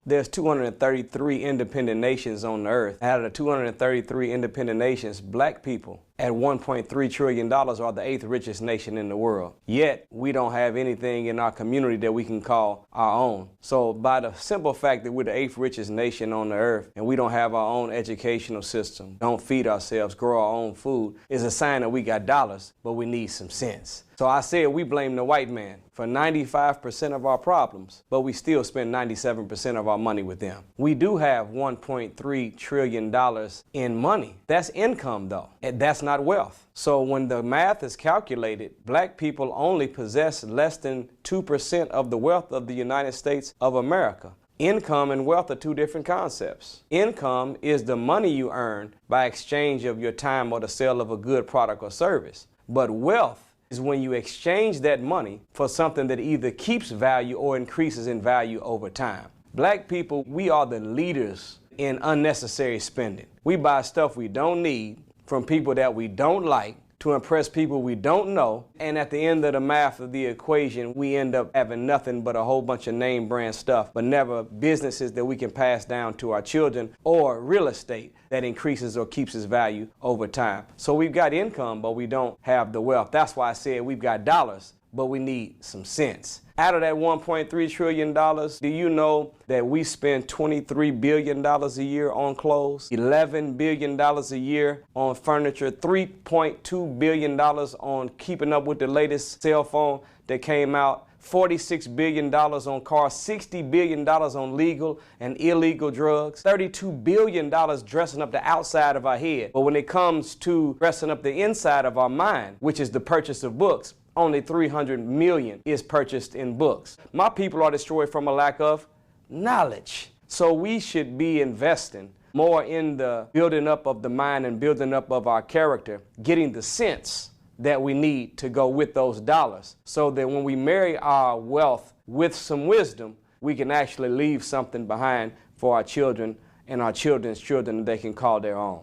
There's 233 independent nations on the earth. Out of the 233 independent nations, black people at $1.3 trillion are the 8th richest nation in the world. Yet, we don't have anything in our community that we can call our own. So by the simple fact that we're the 8th richest nation on the earth and we don't have our own educational system, don't feed ourselves, grow our own food, is a sign that we got dollars, but we need some sense. So I said we blame the white man for 95% of our problems, but we still spend 97% of our money with them. We do have $1.3 trillion in money. That's income though, and that's not wealth. So when the math is calculated, black people only possess less than 2% of the wealth of the United States of America. Income and wealth are two different concepts. Income is the money you earn by exchange of your time or the sale of a good product or service. But wealth is when you exchange that money for something that either keeps value or increases in value over time. Black people, we are the leaders in unnecessary spending. We buy stuff we don't need from people that we don't like to impress people we don't know, and at the end of the math of the equation, we end up having nothing but a whole bunch of name brand stuff, but never businesses that we can pass down to our children or real estate that increases or keeps its value over time. So we've got income, but we don't have the wealth. That's why I said we've got dollars, but we need some sense. Out of that $1.3 trillion, do you know that we spend $23 billion a year on clothes, $11 billion a year on furniture, $3.2 billion on keeping up with the latest cell phone that came out, $46 billion on cars, $60 billion on legal and illegal drugs, $32 billion dressing up the outside of our head. But when it comes to dressing up the inside of our mind, which is the purchase of books, only $300 million is purchased in books. My people are destroyed from a lack of knowledge. So we should be investing more in the building up of the mind and building up of our character, getting the sense that we need to go with those dollars so that when we marry our wealth with some wisdom, we can actually leave something behind for our children and our children's children that they can call their own.